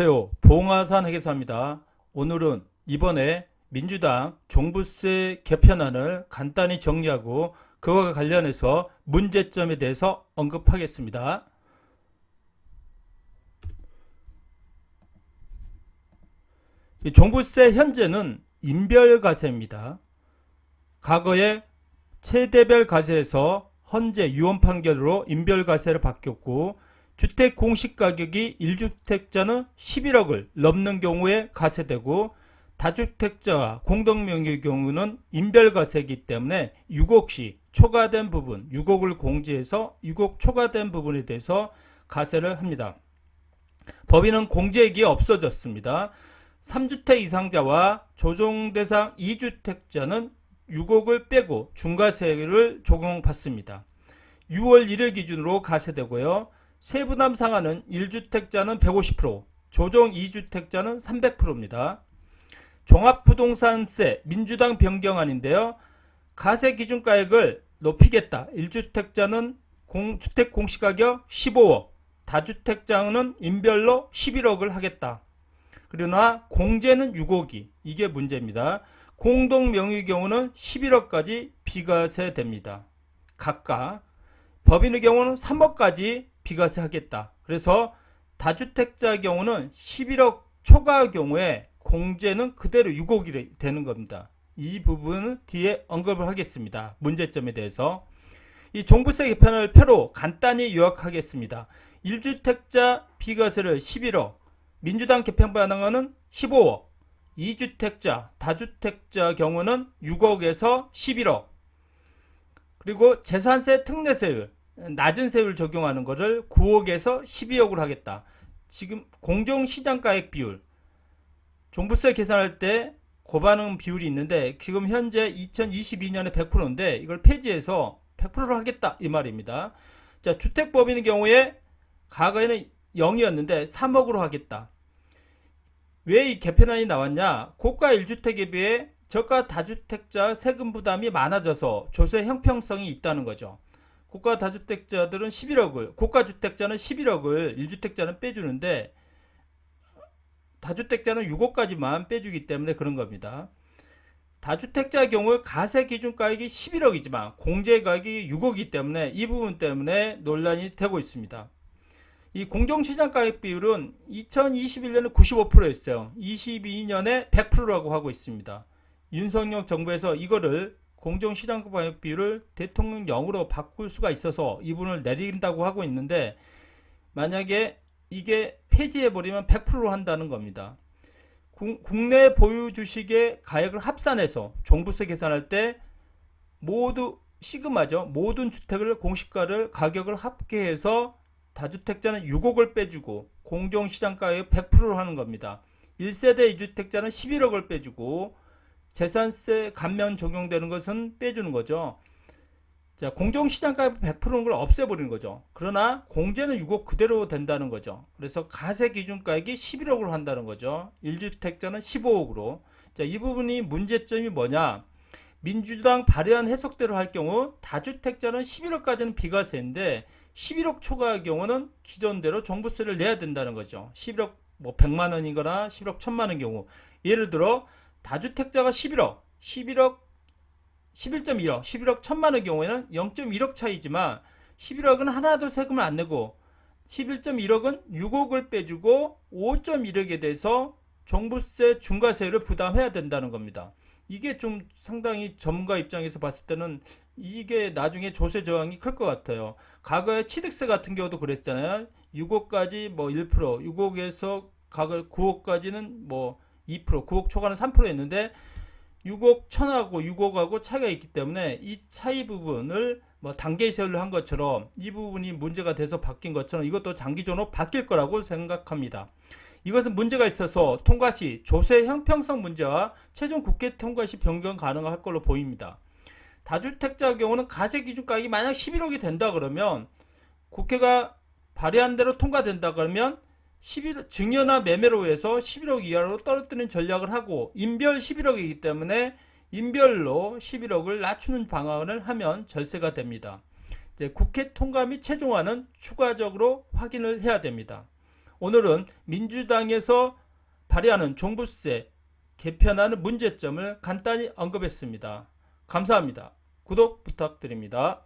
안녕하세요. 보응하산 회계사입니다. 오늘은 이번에 민주당 종부세 개편안을 간단히 정리하고 그와 관련해서 문제점에 대해서 언급하겠습니다. 이 종부세 현재는 인별과세입니다. 과거에 세대별 과세에서 현재 유언 판결로 인별과세를 바뀌었고, 주택 공시가격이 1주택자는 11억을 넘는 경우에 과세되고, 다주택자와 공동명의의 경우는 인별과세이기 때문에 6억시 초과된 부분, 6억을 공제해서 6억 초과된 부분에 대해서 과세를 합니다. 법인은 공제액이 없어졌습니다. 3주택 이상자와 조정대상 2주택자는 6억을 빼고 중과세를 적용받습니다. 6월 1일 기준으로 과세되고요. 세부담 상한은 1주택자는 150%, 조정 2주택자는 300%입니다. 종합부동산세 민주당 변경안인데요. 과세 기준가액을 높이겠다. 1주택자는 주택 공시가격 15억, 다주택자는 인별로 11억을 하겠다. 그러나 공제는 6억이, 이게 문제입니다. 공동명의 경우는 11억까지 비과세됩니다. 각각. 법인의 경우는 3억까지 비과세 하겠다. 그래서 다주택자 경우는 11억 초과 경우에 공제는 그대로 6억이 되는 겁니다. 이 부분은 뒤에 언급을 하겠습니다. 문제점에 대해서. 이 종부세 개편을 표로 간단히 요약하겠습니다. 1주택자 비과세를 11억, 민주당 개편 반응은 15억, 2주택자, 다주택자 경우는 6억에서 11억, 그리고 재산세 특례세율, 낮은 세율 적용하는 것을 9억에서 12억으로 하겠다. 지금 공정시장가액 비율, 종부세 계산할 때 고반응 비율이 있는데 지금 현재 2022년에 100%인데 이걸 폐지해서 100%로 하겠다 이 말입니다. 자, 주택법인의 경우에 과거에는 0이었는데 3억으로 하겠다. 왜 이 개편안이 나왔냐? 고가 1주택에 비해 저가 다주택자 세금 부담이 많아져서 조세 형평성이 있다는 거죠. 고가 다주택자들은 11억을, 고가 주택자는 11억을 1주택자는 빼주는데 다주택자는 6억까지만 빼주기 때문에 그런 겁니다. 다주택자의 경우 과세 기준가액이 11억이지만 공제가액이 6억이기 때문에 이 부분 때문에 논란이 되고 있습니다. 이 공정시장가액 비율은 2021년에 95%였어요. 22년에 100%라고 하고 있습니다. 윤석열 정부에서 이거를 공정시장가액 비율을 대통령령으로 바꿀 수가 있어서 이 부분을 내린다고 하고 있는데 만약에 이게 폐지해버리면 100%로 한다는 겁니다. 국내 보유 주식의 가액을 합산해서 종부세 계산할 때 모두 시그마죠. 모든 주택을 공시가를 가격을 합계해서 다주택자는 6억을 빼주고 공정시장가액 100%로 하는 겁니다. 1세대 2주택자는 11억을 빼주고 재산세 감면 적용되는 것은 빼주는 거죠. 자, 공정시장가액 100%는 걸 없애버리는 거죠. 그러나 공제는 6억 그대로 된다는 거죠. 그래서 과세 기준가액이 11억으로 한다는 거죠. 1주택자는 15억으로. 자, 이 부분이 문제점이 뭐냐? 민주당 발의안 해석대로 할 경우 다주택자는 11억까지는 비과세인데 11억 초과의 경우는 기존대로 종부세를 내야 된다는 거죠. 11억 뭐 100만 원이거나 11억 1000만 원 경우. 예를 들어 다주택자가 11억, 11.1억, 11억 1000만 원 경우에는 0.1억 차이지만 11억은 하나도 세금을 안 내고 11.1억은 6억을 빼주고 5.1억에 대해서 종부세 중과세를 부담해야 된다는 겁니다. 이게 좀 상당히 전문가 입장에서 봤을 때는 이게 나중에 조세 저항이 클 것 같아요. 과거에 취득세 같은 경우도 그랬잖아요. 6억까지 뭐 1%, 6억에서 과거 9억까지는 뭐 2%, 9억 초과는 3%였는데 6억 천하고 6억하고 차이가 있기 때문에 이 차이 부분을 뭐 단계 세율로 한 것처럼 이 부분이 문제가 돼서 바뀐 것처럼 이것도 장기적으로 바뀔 거라고 생각합니다. 이것은 문제가 있어서 통과 시 조세 형평성 문제와 최종 국회 통과 시 변경 가능할 걸로 보입니다. 다주택자 경우는 과세 기준 가격이 만약 11억이 된다 그러면 국회가 발의한 대로 통과된다 그러면 11억, 증여나 매매로 해서 11억 이하로 떨어뜨리는 전략을 하고 인별 11억이기 때문에 인별로 11억을 낮추는 방안을 하면 절세가 됩니다. 이제 국회 통과 및 최종안은 추가적으로 확인을 해야 됩니다. 오늘은 민주당에서 발의하는 종부세 개편하는 문제점을 간단히 언급했습니다. 감사합니다. 구독 부탁드립니다.